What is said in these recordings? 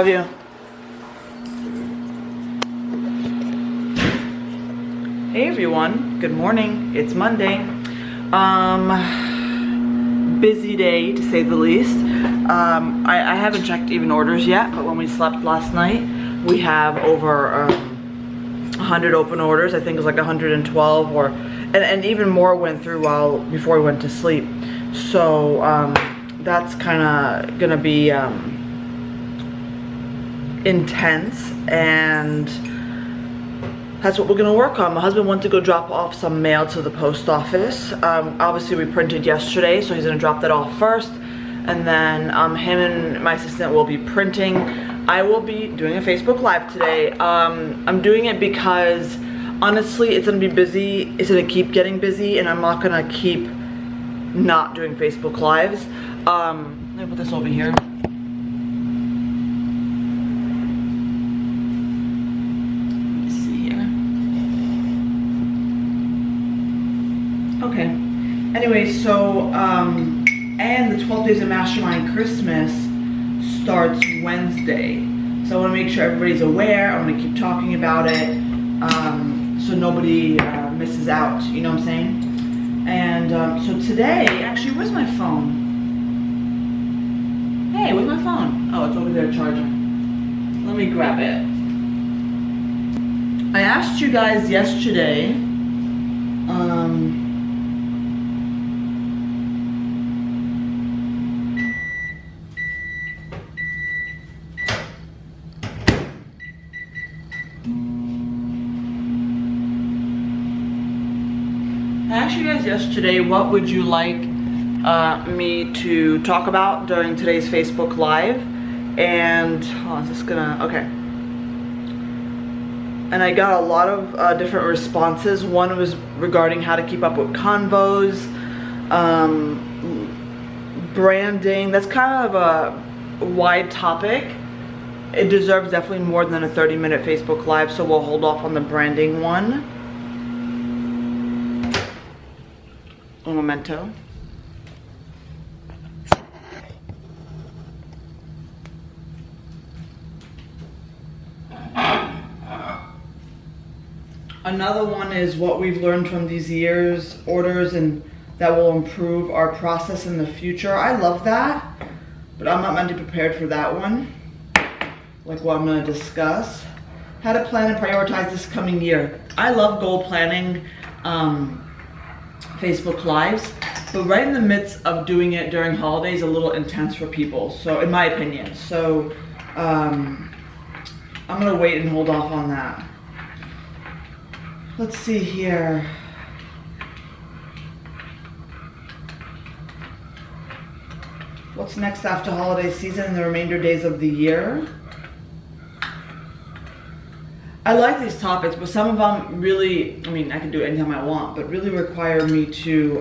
Love you. Hey everyone, good morning. It's Monday. Busy day to say the least. I haven't checked even orders yet, but when we slept last night, we have over 100 open orders. I think it's like 112 and even more went through before we went to sleep. So that's kind of gonna be intense, and that's what we're gonna work on. My husband went to go drop off some mail to the post office. Obviously we printed yesterday, so he's gonna drop that off first, and then him and my assistant will be printing. I will be doing a Facebook Live today. I'm doing it because honestly it's gonna be busy. It's gonna keep getting busy, and I'm not gonna keep not doing Facebook Lives. Let me put this over here. Okay. Anyway, so and the 12 Days of Mastermind Christmas starts Wednesday. So I want to make sure everybody's aware. I want to keep talking about it, so nobody misses out. You know what I'm saying? And so today, actually, where's my phone? Hey, where's my phone? Oh, it's over there charging. Let me grab it. I asked you guys yesterday. I asked you guys yesterday, what would you like me to talk about during today's Facebook Live? And, oh, is this gonna, okay. And I got a lot of different responses. One was regarding how to keep up with convos, branding. That's kind of a wide topic. It deserves definitely more than a 30-minute Facebook Live, so we'll hold off on the branding one. Un momento. Another one is what we've learned from these year's orders and that will improve our process in the future. I love that, but I'm not mentally prepared for that one. Like what I'm going to discuss. How to plan and prioritize this coming year. I love goal planning Facebook Lives, but right in the midst of doing it during holidays, a little intense for people, so in my opinion. So I'm gonna wait and hold off on that. Let's see here. What's next after holiday season and the remainder days of the year? I like these topics, but some of them really, I mean, I can do it anytime I want, but really require me to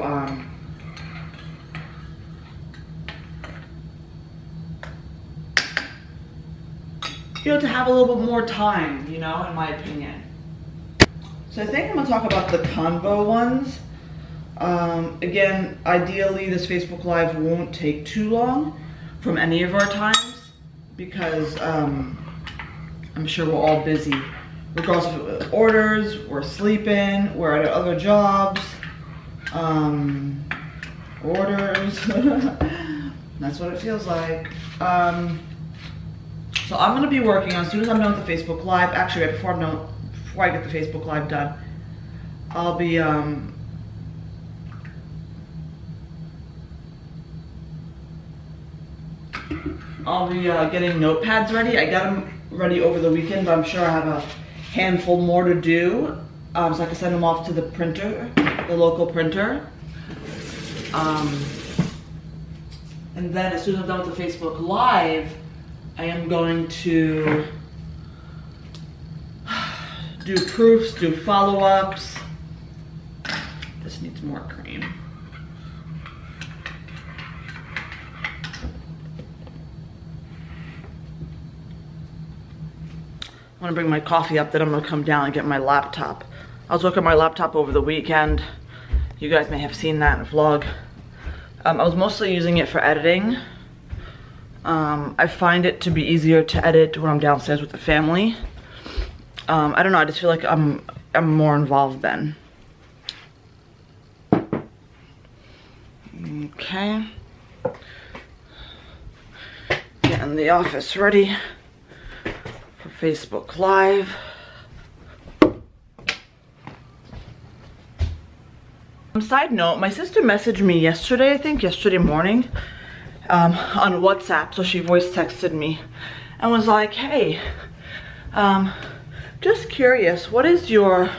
to have a little bit more time, in my opinion. So I think I'm gonna talk about the convo ones. Again, ideally this Facebook Live won't take too long from any of our times, because I'm sure we're all busy. Regardless of orders, we're sleeping, we're at other jobs, orders, that's what it feels like. So I'm gonna be working on, as soon as I'm done with the Facebook Live, actually right before I get the Facebook Live done, I'll be getting notepads ready. I got them ready over the weekend, but I'm sure I have a handful more to do, so I can send them off to the printer, the local printer. And then as soon as I'm done with the Facebook Live, I am going to do proofs, do follow-ups. This needs more cream. I'm gonna bring my coffee up, then I'm gonna come down and get my laptop. I was working on my laptop over the weekend. You guys may have seen that in a vlog. I was mostly using it for editing. I find it to be easier to edit when I'm downstairs with the family. I don't know, I just feel like I'm more involved then. Okay. Getting the office ready for Facebook Live. Side note, my sister messaged me yesterday, I think yesterday morning, on WhatsApp. So she voice texted me and was like, hey, just curious, what is your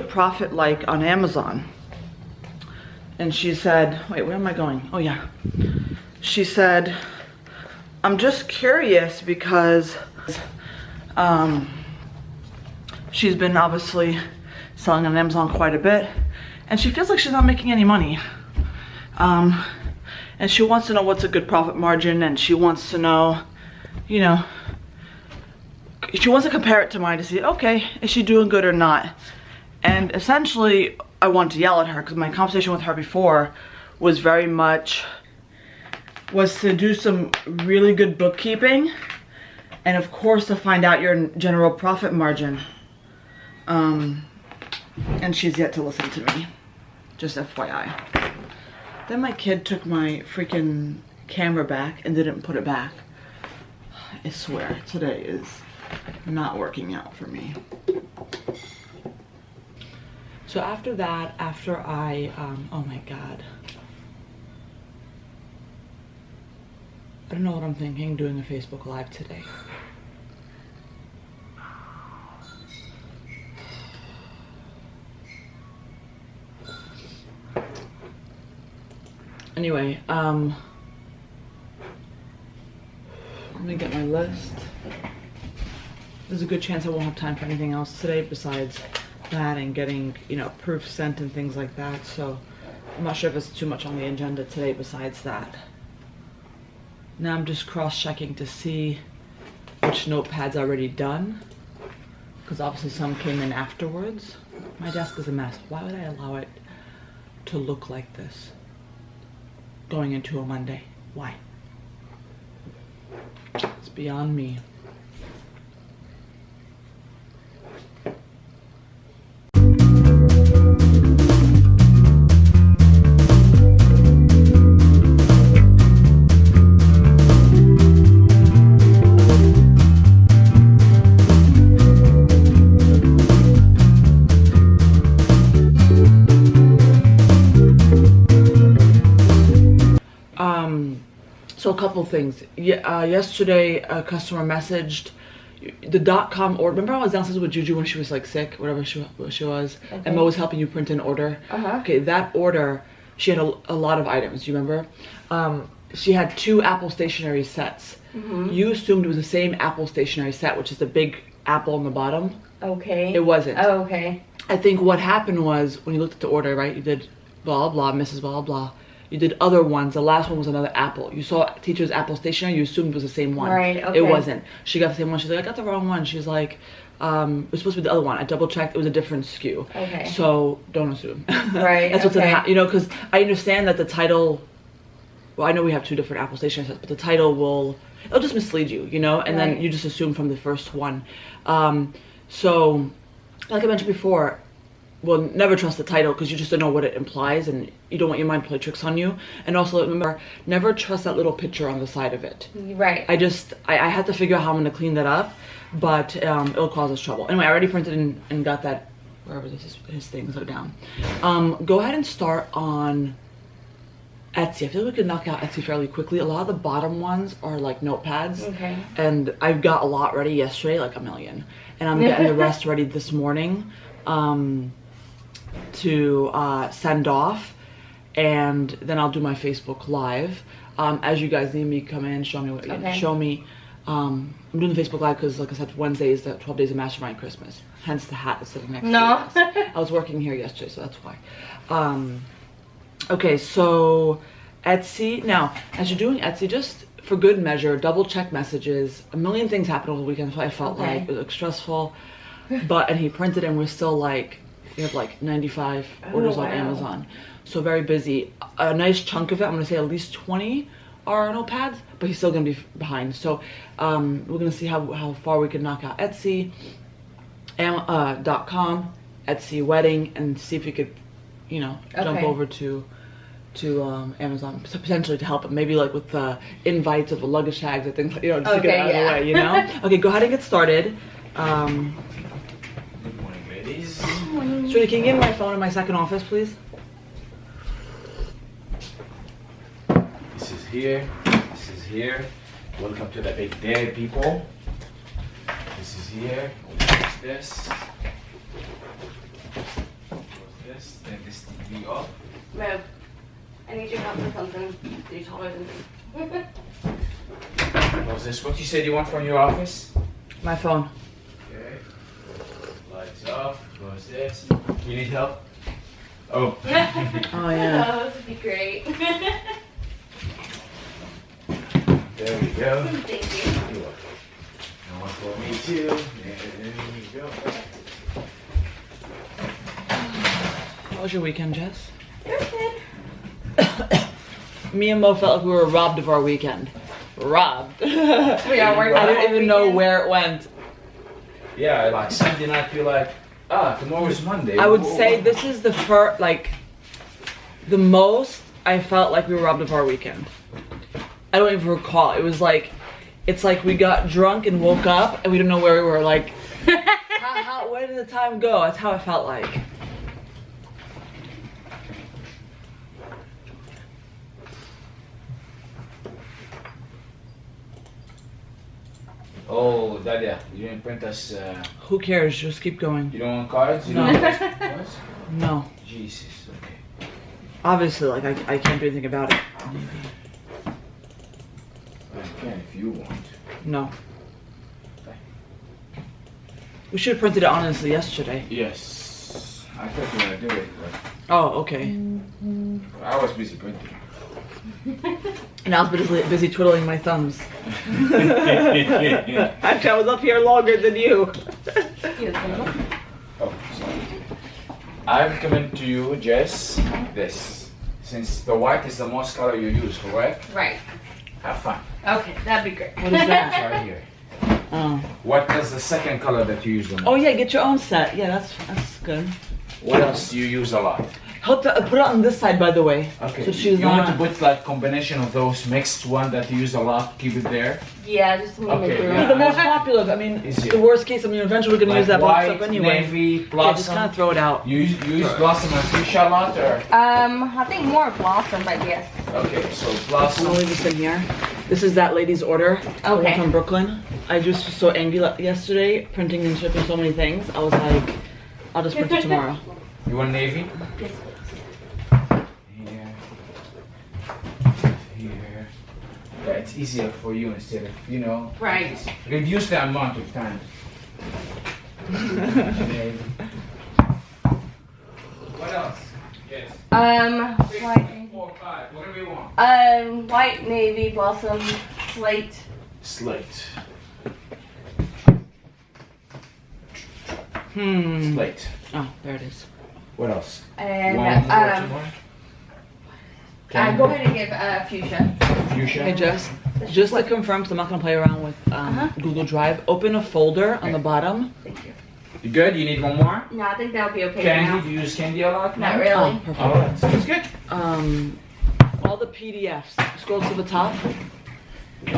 profit like on Amazon? And she said, wait, where am I going? Oh yeah. She said, I'm just curious because she's been obviously selling on Amazon quite a bit, and she feels like she's not making any money. And she wants to know what's a good profit margin, and she wants to know, you know, she wants to compare it to mine to see, okay, is she doing good or not? And essentially, I want to yell at her because my conversation with her before was very much, was to do some really good bookkeeping, and of course to find out your general profit margin. And she's yet to listen to me, just FYI. Then my kid took my freaking camera back and didn't put it back. I swear, today is not working out for me. So after that, after I, oh my God. I don't know what I'm thinking doing a Facebook Live today. Anyway, let me get my list. There's a good chance I won't have time for anything else today besides that and getting, you know, proof sent and things like that. So I'm not sure if it's too much on the agenda today besides that. Now I'm just cross-checking to see which notepad's already done, because obviously some came in afterwards. My desk is a mess. Why would I allow it to look like this going into a Monday? Why? It's beyond me. So a couple things. Yesterday a customer messaged the .com order. Remember I was downstairs with Juju when she was like sick, whatever she was, okay. And Mo was helping you print an order. Okay, that order, she had a lot of items. Do you remember? She had 2 Apple stationery sets. You assumed it was the same Apple stationery set, which is the big apple on the bottom. Okay. It wasn't. Oh, okay. I think what happened was when you looked at the order, right? You did blah blah, Mrs. blah blah. You did other ones. The last one was another apple. You saw teacher's Apple stationery. You assumed it was the same one. Right, okay. It wasn't. She got the same one. She's like, I got the wrong one. She's like, it was supposed to be the other one. I double checked. It was a different SKU. Okay. So don't assume. Right. That's what's gonna happen. You know, because I understand that the title. Well, I know we have 2 different Apple stationery sets, but the title it'll just mislead you. You know, and then you just assume from the first one. So, like I mentioned before. Well, never trust the title because you just don't know what it implies, and you don't want your mind to play tricks on you. And also remember, never trust that little picture on the side of it. Right. I had to figure out how I'm going to clean that up, but it'll cause us trouble. Anyway, I already printed and got that, wherever his things are down. Go ahead and start on Etsy. I feel like we can knock out Etsy fairly quickly. A lot of the bottom ones are like notepads. Okay. And I've got a lot ready yesterday, like a million. And I'm getting the rest ready this morning. To send off, and then I'll do my Facebook Live. As you guys need me, come in, show me what you show me. I'm doing the Facebook Live because, like I said, Wednesday is the 12 Days of Mastermind Christmas. Hence the hat that's sitting next to me. I was working here yesterday, so that's why. Okay, so Etsy. Now, as you're doing Etsy, just for good measure, double check messages. A million things happened over the weekend, so I felt like it was like, stressful. And he printed, and we're still like, we have like 95 orders on Amazon. So very busy. A nice chunk of it, I'm gonna say at least 20 our notepads, but he's still gonna be behind. So we're gonna see how far we can knock out Etsy, .com, Etsy wedding, and see if we could, you know, jump over to Amazon potentially to help him, maybe like with invites of the luggage tags or things, you know, just to get it out of the way, you know. Okay, go ahead and get started. Good morning, ladies. Trudy, can you give me my phone in my second office, please? This is here. This is here. Welcome to the big day, people. This is here. Close this. Close this. Then this TV off. Rev, I need your help with something. You're taller than me. Close this. What you said you want from your office? My phone. Okay. Lights off. Close this. You need help? Oh. Oh yeah. Oh, this would be great. There we go. Thank you. You're welcome. And one for me too. There you go. How was your weekend, Jess? Good. Me and Mo felt like we were robbed of our weekend. Robbed. We are working. I didn't even know where it went. Yeah, like Sunday night you're like, tomorrow's Monday. I would say this is the first, like, the most I felt like we were robbed of our weekend. I don't even recall. It was like, it's like we got drunk and woke up and we didn't know where we were. Like, where did the time go? That's how it felt like. Oh, Dalia, you didn't print us. Who cares? Just keep going. You don't want cards? You No. don't want cards? No. Jesus, okay. Obviously, like, I can't do anything about it. Well, you can if you want. No. We should have printed it honestly yesterday. Yes. I thought you were gonna do it, Oh, okay. but I was busy printing. And I was busy twiddling my thumbs. Actually, I was up here longer than you. Oh, sorry. I recommend to you, Jess, this. Since the white is the most color you use, correct? Right. Have fun. Okay, that'd be great. What is that? It's right here. Oh. What is the second color that you use the most? Oh yeah, get your own set. Yeah, that's good. What else do you use a lot? Put it on this side, by the way. Okay. So she's you want not. to put like combination of those mixed one that you use a lot, keep it there. Yeah, just move Okay, it through. yeah. The most popular. I mean, Easier. the worst case. I mean, eventually we're gonna use that box white, up anyway. navy, Yeah, just blossom. kind of throw it out. You use blossom and fuchsia a lot, or? I think more blossom, but yes. Okay, so I'm blossom. gonna leave this in here. This is that lady's order. The one Okay. from Brooklyn. I just was so angry yesterday, printing and shipping so many things. I was like, I'll just print it tomorrow. You want navy? Yes. Here. Here. Yeah, it's easier for you instead of, you know. Right. Reduce the amount of time. Navy. What else? Yes. 3, White. 4, 5, whatever you want. White, navy, blossom, slate. Slate. Slate. Slate. Oh, there it is. What else? And One more, two more? go ahead and give fuchsia. Fuchsia. Hey Jess, just to confirm, because I'm not gonna play around with Google Drive. Open a folder on the bottom. Thank you. You good? You need one more? No, I think that'll be okay Candy? now. Do you use candy a lot? Not No? really. Oh, perfect. Alright, sounds good. All the PDFs. Scroll to the top.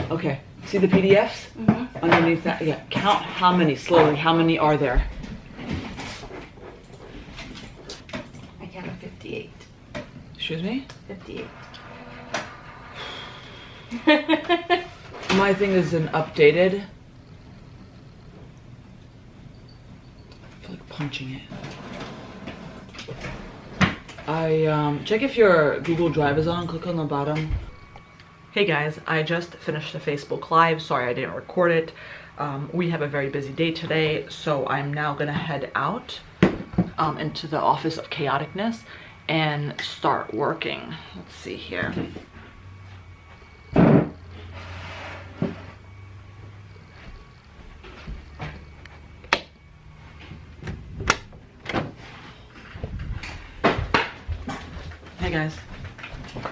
Okay. See the PDFs? Mm-hmm. Underneath that, yeah. Count how many slowly. How many are there? I counted 58. Excuse me. 58. My thing isn't updated. I feel like punching it. Check if your Google Drive is on. Click on the bottom. Hey guys, I just finished the Facebook Live. Sorry I didn't record it. We have a very busy day today, so I'm now gonna head out into the office of chaoticness and start working. Let's see here. Hey guys.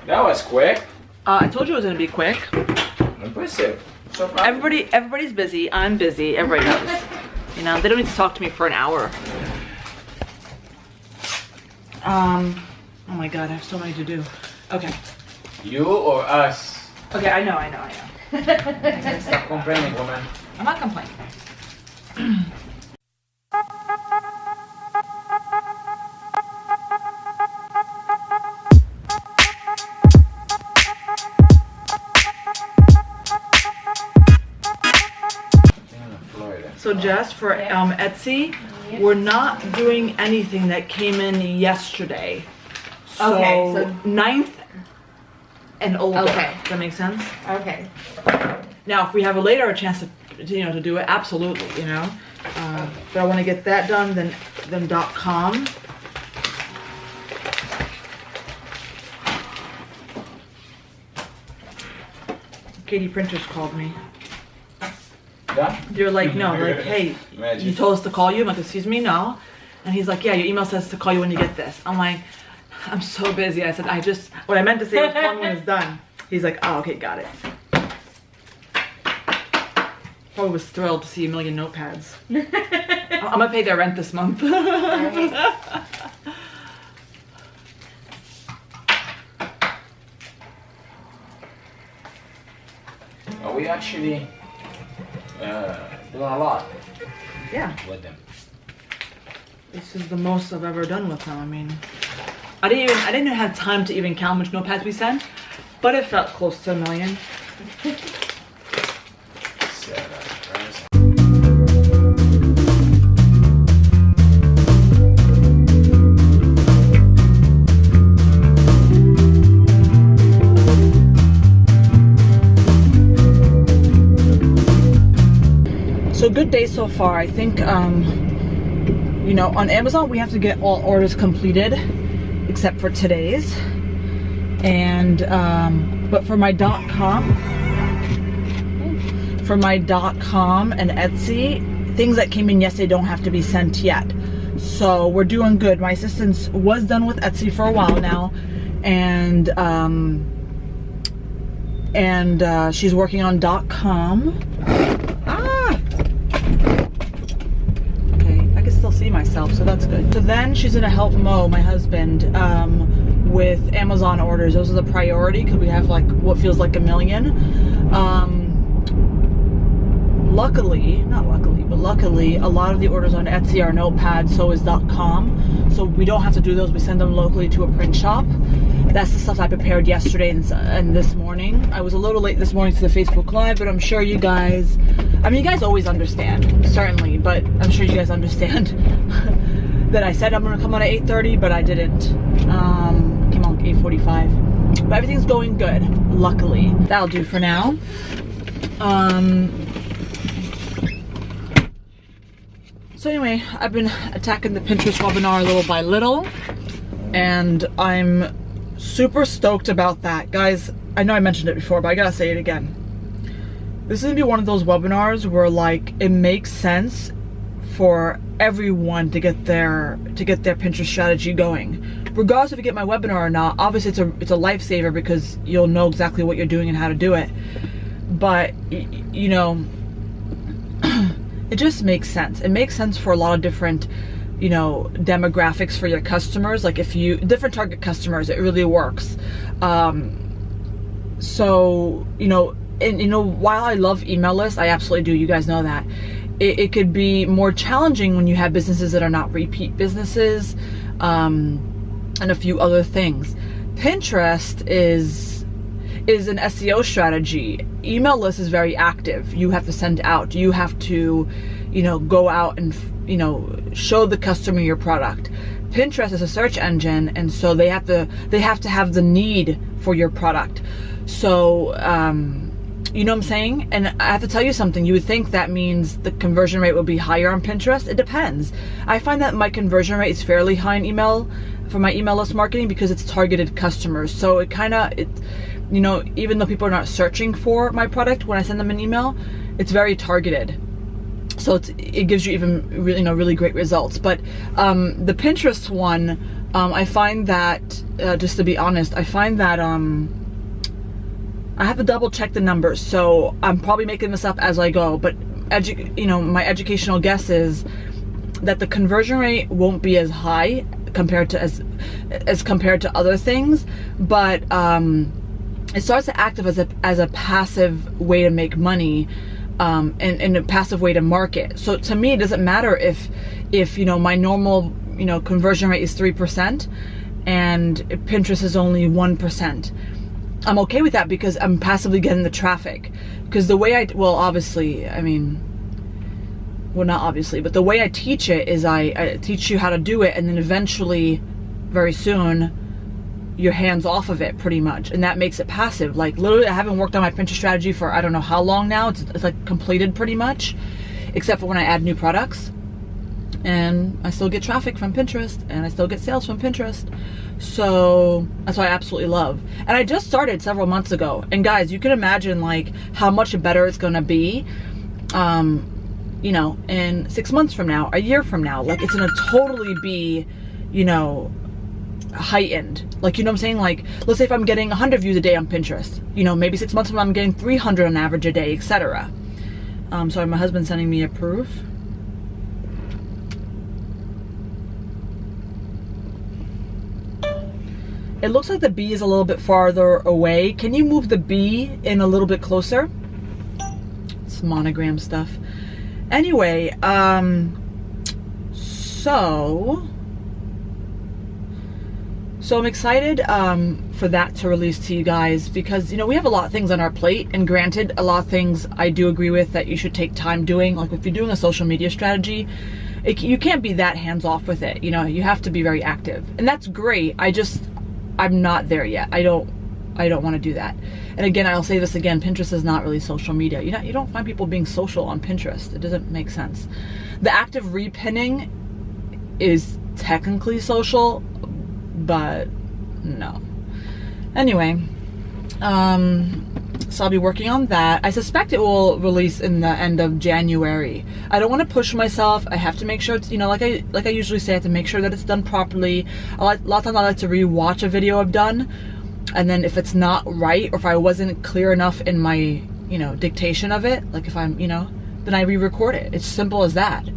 That was quick. I told you it was gonna be quick. Impressive. So proud. Everybody's busy. I'm busy. Everybody knows. You know, they don't need to talk to me for an hour. Oh my god, I have so many to do. Okay. You or us? Okay, I know. Stop complaining, woman. I'm not complaining. So Jess, for Etsy, we're not doing anything that came in yesterday. So, Okay, so 9th and older. Okay. Does that make sense? Okay. Now, if we have a later chance to to do it, absolutely, you know. But I want to get that done, then .com. Katie Printers called me. Yeah? They're like, no, like, hey, Imagine. you told us to call you. I'm like, excuse me, no. And he's like, yeah, your email says to call you when you get this. I'm like, I'm so busy. I said, what I meant to say was call me when it's done. He's like, oh, okay, got it. Probably was thrilled to see a million notepads. I'm gonna pay their rent this month. We actually doing a lot Yeah, with them. this is the most I've ever done with them. I mean, I didn't even have time to even count how much notepads we sent, but it felt close to a million. So good day so far. I think, you know, on Amazon we have to get all orders completed except for today's. And, but for my .com and Etsy, things that came in yesterday don't have to be sent yet. So we're doing good. My assistant was done with Etsy for a while now, and she's working on .com. See myself, so that's good. So then she's gonna help Mo, my husband, with Amazon orders. Those are the priority because we have like what feels like a million. Luckily, a lot of the orders on Etsy are Notepad, so is .com. So we don't have to do those. We send them locally to a print shop. That's the stuff I prepared yesterday and this morning. I was a little late this morning to the Facebook Live, but I'm sure you guys, I mean, you guys always understand, certainly, but I'm sure you guys understand that I said I'm gonna come on at 8:30, but I didn't. Came on at 8:45. But everything's going good, luckily. That'll do for now. So anyway, I've been attacking the Pinterest webinar little by little, and I'm super stoked about that. Guys, I know I mentioned it before, but I gotta say it again. This is gonna be one of those webinars where like it makes sense for everyone to get their Pinterest strategy going. Regardless if you get my webinar or not, obviously it's a lifesaver because you'll know exactly what you're doing and how to do it. But you know, it just makes sense. It makes sense for a lot of different, you know, demographics for your customers. Like if you, different target customers, it really works. So, you know, and you know, while I love email lists, I absolutely do, you guys know that. It could be more challenging when you have businesses that are not repeat businesses, and a few other things. Pinterest is an SEO strategy. Email list is very active. You have to send out. You have to, you know, go out and, you know, show the customer your product. Pinterest is a search engine, and so they have to have the need for your product. So, you know what I'm saying? And I have to tell you something. You would think that means the conversion rate would be higher on Pinterest. It depends. I find that my conversion rate is fairly high in email for my email list marketing because it's targeted customers. So it you know, even though people are not searching for my product when I send them an email, it's very targeted. So it gives you even really, you know, really great results. But the Pinterest one, I find that, just to be honest, I find that I have to double check the numbers, so I'm probably making this up as I go, but my educational guess is that the conversion rate won't be as high compared to as compared to other things, but it starts to act as a passive way to make money, and a passive way to market. So to me, it doesn't matter if my normal conversion rate is 3% and Pinterest is only 1%. I'm okay with that because I'm passively getting the traffic. Because the way not obviously, but the way I teach it is I teach you how to do it, and then eventually, very soon, your hands off of it pretty much, and that makes it passive. Like literally, I haven't worked on my Pinterest strategy for I don't know how long now. It's like completed pretty much, except for when I add new products, and I still get traffic from Pinterest, and I still get sales from Pinterest. So that's what I absolutely love. And I just started several months ago, and guys, you can imagine like how much better it's gonna be in 6 months from now, a year from now. Like it's gonna totally be heightened. Like, what I'm saying? Like, let's say if I'm getting 100 views a day on Pinterest, maybe 6 months from now I'm getting 300 on average a day, etc. Sorry, my husband's sending me a proof. It looks like the bee is a little bit farther away. Can you move the bee in a little bit closer? It's monogram stuff. Anyway, so I'm excited for that to release to you guys, because we have a lot of things on our plate, and granted, a lot of things I do agree with that you should take time doing. Like if you're doing a social media strategy, you can't be that hands off with it. You have to be very active, and that's great. I'm not there yet. I don't want to do that. And again, I'll say this again, Pinterest is not really social media. You don't find people being social on Pinterest. It doesn't make sense. The active repinning is technically social, but no. Anyway, so I'll be working on that. I suspect it will release in the end of January. I don't want to push myself. I have to make sure it's, like I usually say, I have to make sure that it's done properly. A lot of times I like to re-watch a video I've done, and then if it's not right, or if I wasn't clear enough in my, dictation of it, like if I'm, then I re-record it. It's simple as that.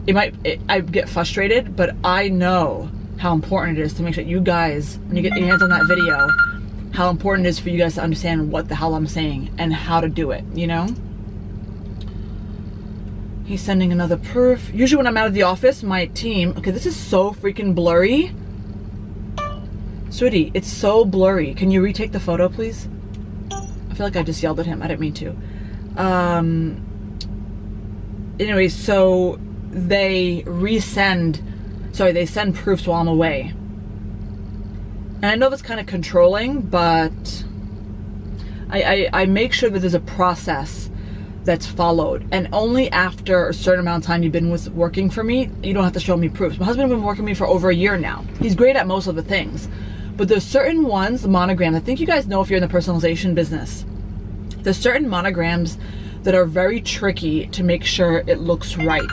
I get frustrated, but I know how important it is to make sure you guys, when you get your hands on that video, how important it is for you guys to understand what the hell I'm saying and how to do it, He's sending another proof. Usually when I'm out of the office, my team, okay, this is so freaking blurry. Sweetie, it's so blurry. Can you retake the photo, please? I feel like I just yelled at him. I didn't mean to. Anyway, so they send proofs while I'm away. And I know that's kind of controlling, but I make sure that there's a process that's followed. And only after a certain amount of time you've been working for me, you don't have to show me proofs. My husband's been working with me for over a year now. He's great at most of the things. But there's certain ones, the monograms, I think you guys know if you're in the personalization business, there's certain monograms that are very tricky to make sure it looks right.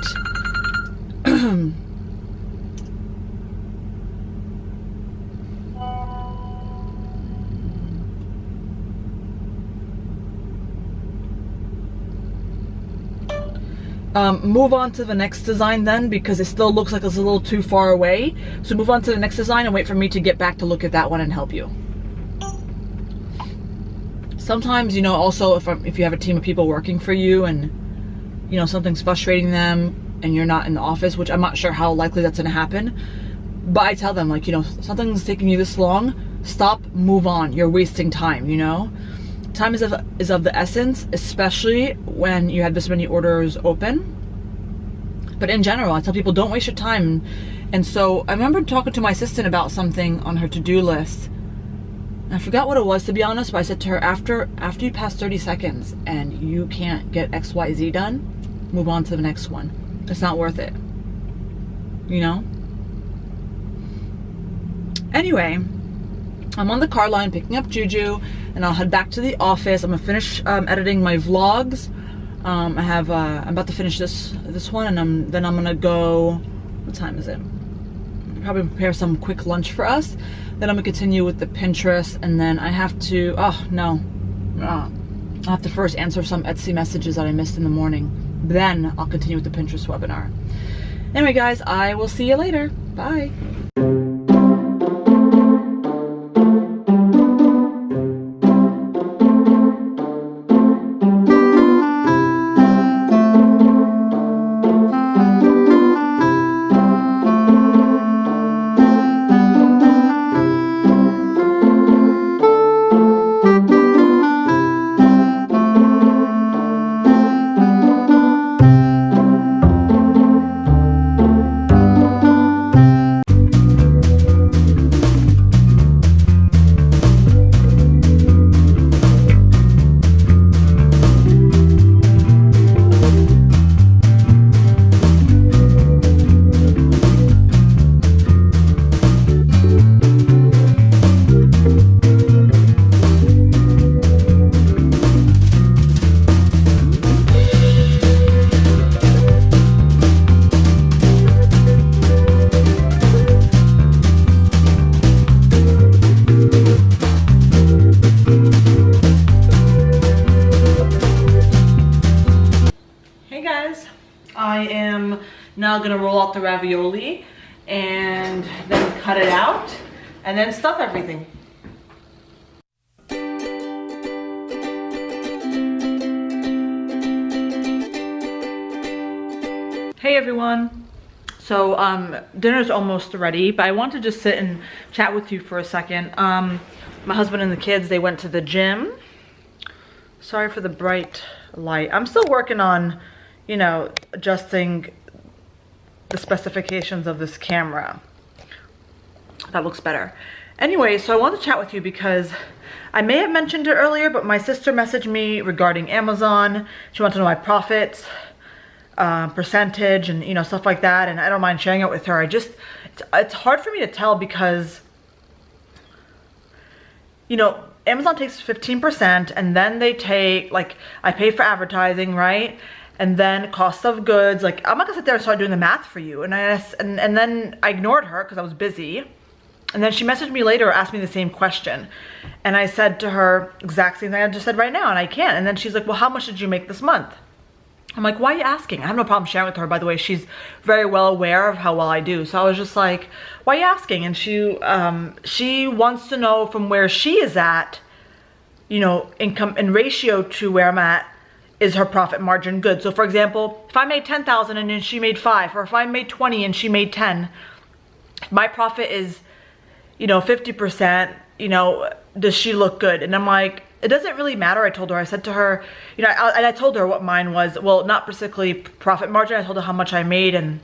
Move on to the next design then, because it still looks like it's a little too far away. So move on to the next design and wait for me to get back to look at that one and help you. Sometimes, also if you have a team of people working for you and, something's frustrating them and you're not in the office, which I'm not sure how likely that's going to happen. But I tell them, like, something's taking you this long, stop, move on. You're wasting time, Time is of the essence, especially when you have this many orders open. But in general, I tell people, don't waste your time. And so I remember talking to my assistant about something on her to-do list. I forgot what it was, to be honest, but I said to her, after you pass 30 seconds and you can't get XYZ done, move on to the next one. It's not worth it. Anyway, I'm on the car line picking up Juju, and I'll head back to the office. I'm gonna finish editing my vlogs. I'm about to finish this one, and then I'm gonna go. What time is it? Probably prepare some quick lunch for us. Then I'm gonna continue with the Pinterest, and then I have to. Oh no, I'll have to first answer some Etsy messages that I missed in the morning. Then I'll continue with the Pinterest webinar. Anyway, guys, I will see you later. Bye. I am now gonna roll out the ravioli and then cut it out and then stuff everything. Hey everyone. So dinner's almost ready, but I want to just sit and chat with you for a second. My husband and the kids, they went to the gym. Sorry for the bright light. I'm still working on, you know, adjusting the specifications of this camera. That looks better. Anyway, so I want to chat with you because I may have mentioned it earlier, but my sister messaged me regarding Amazon. She wants to know my profits, percentage, and you know, stuff like that, and I don't mind sharing it with her. It's hard for me to tell because, you know, Amazon takes 15% and then they take, like, I pay for advertising, right? And then cost of goods. Like, I'm not gonna sit there and start doing the math for you. And then I ignored her because I was busy. And then she messaged me later, asked me the same question. And I said to her, exact same thing I just said right now, and I can't. And then she's like, well, how much did you make this month? I'm like, why are you asking? I have no problem sharing with her, by the way. She's very well aware of how well I do. So I was just like, why are you asking? And she wants to know from where she is at, you know, income in ratio to where I'm at, is her profit margin good? So for example, if I made 10,000 and then she made 5, or if I made 20 and she made 10, if my profit is, you know, 50%, you know, does she look good? And I'm like, it doesn't really matter. I told her, I said to her, you know, I told her what mine was. Well, not particularly profit margin. I told her how much I made and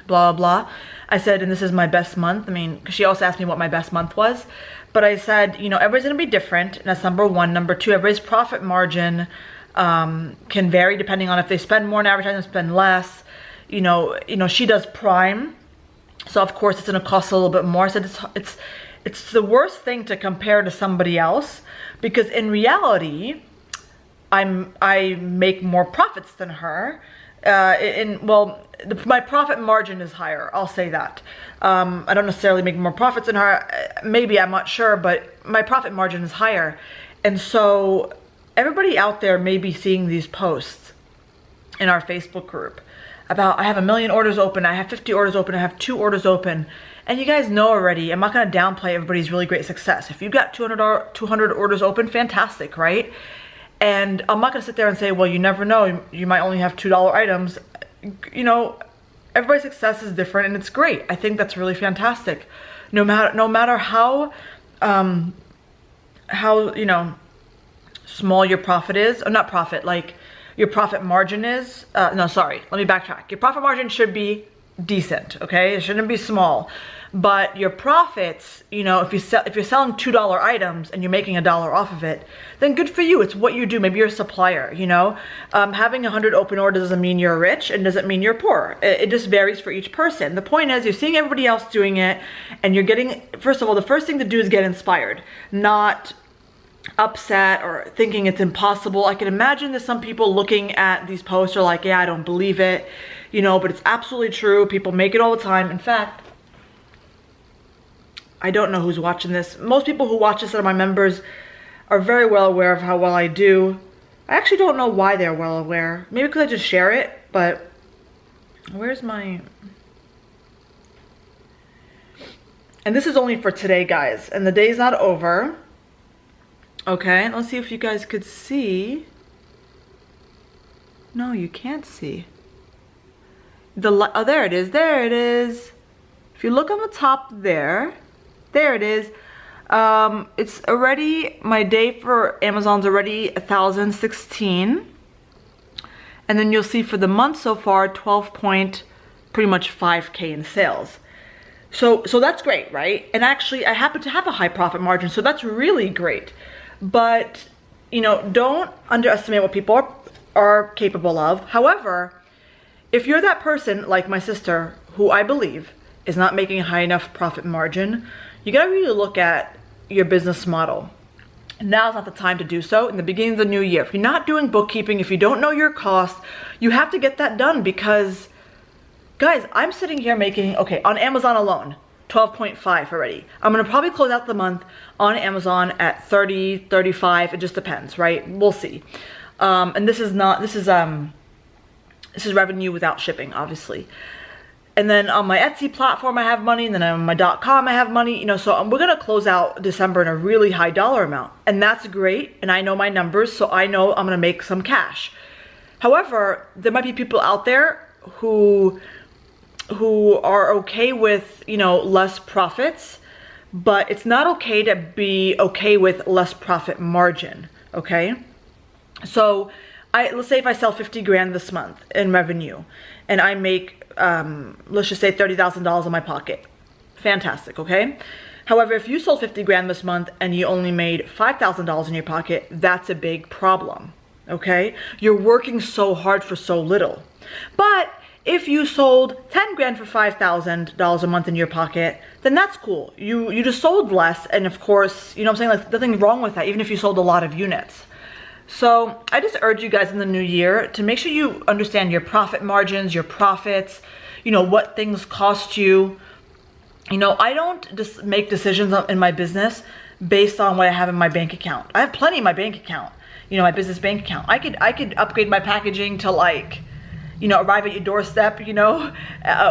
blah, blah. I said, and this is my best month. I mean, 'cause she also asked me what my best month was. But I said, you know, everybody's gonna be different. And that's number one. Number two, everybody's profit margin can vary depending on if they spend more in advertising, spend less. You know, she does Prime. So of course it's gonna cost a little bit more. I said it's the worst thing to compare to somebody else, because in reality, I make more profits than her. My profit margin is higher, I'll say that. I don't necessarily make more profits than her. Maybe, I'm not sure, but my profit margin is higher. And so everybody out there may be seeing these posts in our Facebook group about, I have 1 million orders open, I have 50 orders open, I have 2 orders open. And you guys know already, I'm not gonna downplay everybody's really great success. If you've got 200 orders open, fantastic, right? And I'm not gonna sit there and say, well, you never know, you might only have $2 items. You know, everybody's success is different and it's great. I think that's really fantastic. No matter how you know, small your profit is, or not profit, like your profit margin is, no, sorry, let me backtrack. Your profit margin should be decent, okay? It shouldn't be small. But your profits, you know, if you're selling $2 items and you're making $1 off of it, then good for you. It's what you do. Maybe you're a supplier, you know? Having 100 open orders doesn't mean you're rich and doesn't mean you're poor. It just varies for each person. The point is, you're seeing everybody else doing it and you're getting, first of all, the first thing to do is get inspired, not upset or thinking it's impossible. I can imagine that some people looking at these posts are like, yeah, I don't believe it, you know, but it's absolutely true. People make it all the time. In fact, I don't know who's watching this. Most people who watch this are my members. are very well aware of how well I do. I actually don't know why they're well aware. Maybe because I just share it, but where's my... And this is only for today, guys, and the day's not over. Okay, let's see if you guys could see. No, you can't see. Oh, there it is, there it is. If you look on the top there it is. It's already, my day for Amazon's already 1,016. And then you'll see for the month so far, 12 point, pretty much 5K in sales. So that's great, right? And actually I happen to have a high profit margin, so that's really great. But, you know, don't underestimate what people are capable of. However, if you're that person like my sister, who I believe is not making a high enough profit margin, you gotta really look at your business model. Now's not the time to do so. In the beginning of the new year, if you're not doing bookkeeping, if you don't know your costs, you have to get that done, because guys, I'm sitting here making, okay, on Amazon alone, 12.5 already. I'm gonna probably close out the month on Amazon at 30, 35, it just depends, right? We'll see. And this is revenue without shipping, obviously. And then on my Etsy platform, I have money, and then on my .com, I have money, you know, so we're gonna close out December in a really high dollar amount, and that's great, and I know my numbers, so I know I'm gonna make some cash. However, there might be people out there who are okay with, you know, less profits, but it's not okay to be okay with less profit margin, okay? So let's say if I sell 50 grand this month in revenue and I make, let's just say $30,000 in my pocket. Fantastic, okay? However, if you sold 50 grand this month and you only made $5,000 in your pocket, that's a big problem, okay? You're working so hard for so little. But if you sold 10 grand for $5,000 a month in your pocket, then that's cool. You just sold less, and of course, you know what I'm saying, like, nothing wrong with that, even if you sold a lot of units. So I just urge you guys in the new year to make sure you understand your profit margins, your profits, you know, what things cost you. You know, I don't just make decisions in my business based on what I have in my bank account. I have plenty in my bank account, you know, my business bank account. I could upgrade my packaging to, like, you know, arrive at your doorstep, you know,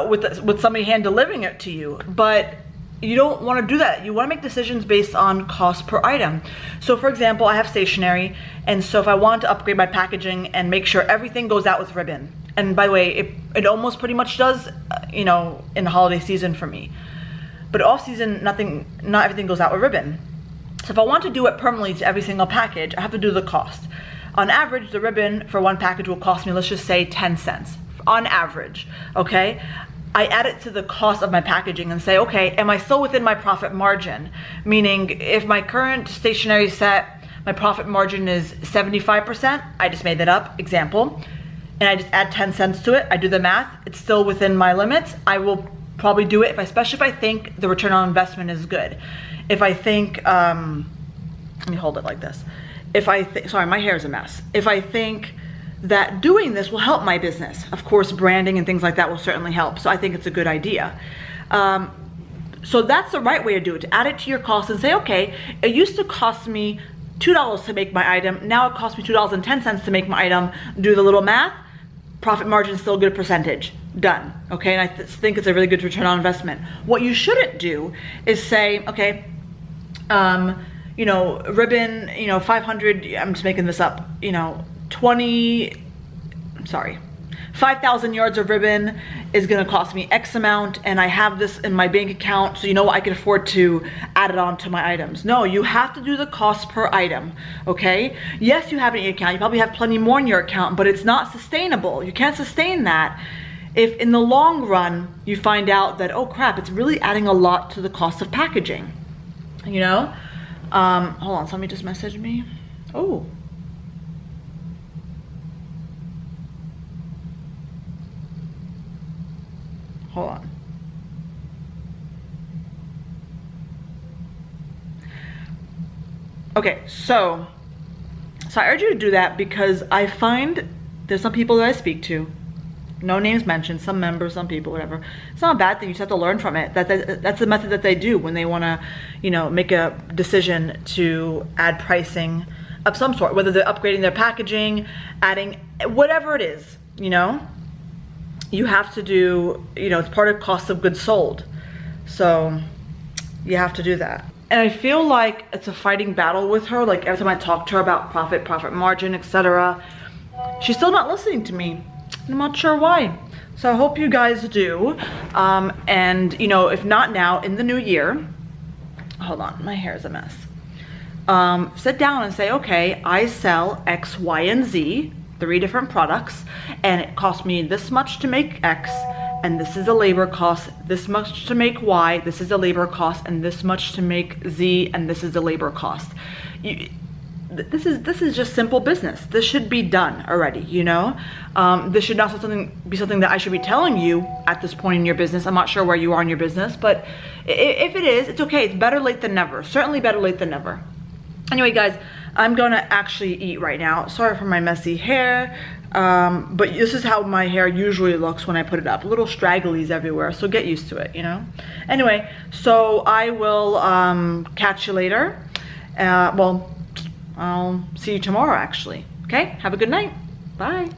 with somebody hand delivering it to you. But you don't want to do that. You want to make decisions based on cost per item. So for example, I have stationery, and so if I want to upgrade my packaging and make sure everything goes out with ribbon, and by the way, it almost pretty much does, you know, in the holiday season for me. But off season, not everything goes out with ribbon. So if I want to do it permanently to every single package, I have to do the cost. On average, the ribbon for one package will cost me, let's just say 10 cents on average, okay? I add it to the cost of my packaging and say, okay, am I still within my profit margin? Meaning, if my current stationery set, my profit margin is 75%, I just made that up, example, and I just add 10 cents to it, I do the math, it's still within my limits, I will probably do it, especially if I think the return on investment is good. If I think, let me hold it like this. If I think, sorry, my hair is a mess. If I think that doing this will help my business, of course, branding and things like that will certainly help. So I think it's a good idea. So that's the right way to do it, to add it to your cost and say, okay, it used to cost me $2 to make my item. Now it costs me $2.10 to make my item. Do the little math, profit margin is still a good percentage. Done, okay? And I think it's a really good return on investment. What you shouldn't do is say, okay, you know, ribbon, you know, 500, I'm just making this up, you know, 5,000 yards of ribbon is gonna cost me X amount, and I have this in my bank account, so you know what, I can afford to add it on to my items. No, you have to do the cost per item, okay? Yes, you have it in your account, you probably have plenty more in your account, but it's not sustainable. You can't sustain that if in the long run you find out that, oh crap, it's really adding a lot to the cost of packaging, you know? Hold on, somebody just messaged me. Oh. Hold on. Okay, so I urge you to do that because I find there's some people that I speak to, no names mentioned, some members, some people, whatever. It's not a bad thing. You just have to learn from it. That's the method that they do when they want to, you know, make a decision to add pricing of some sort, whether they're upgrading their packaging, adding whatever it is, you know. You have to do, you know, it's part of cost of goods sold. So you have to do that. And I feel like it's a fighting battle with her. Like every time I talk to her about profit margin, etc., she's still not listening to me. I'm not sure why. So I hope you guys do. And you know, if not now, in the new year, hold on, my hair is a mess. Sit down and say, okay, I sell X, Y, and Z, 3 different products, and it cost me this much to make X, and this is the labor cost, this much to make Y, this is the labor cost, and this much to make Z, and this is the labor cost. This is just simple business. This should be done already, you know? This should not be something that I should be telling you at this point in your business. I'm not sure where you are in your business, but if it is, it's okay. It's better late than never. Certainly better late than never. Anyway, guys, I'm gonna actually eat right now. Sorry for my messy hair, but this is how my hair usually looks when I put it up. Little stragglies everywhere, so get used to it, you know? Anyway, so I will catch you later. Well, I'll see you tomorrow, actually. Okay? Have a good night. Bye.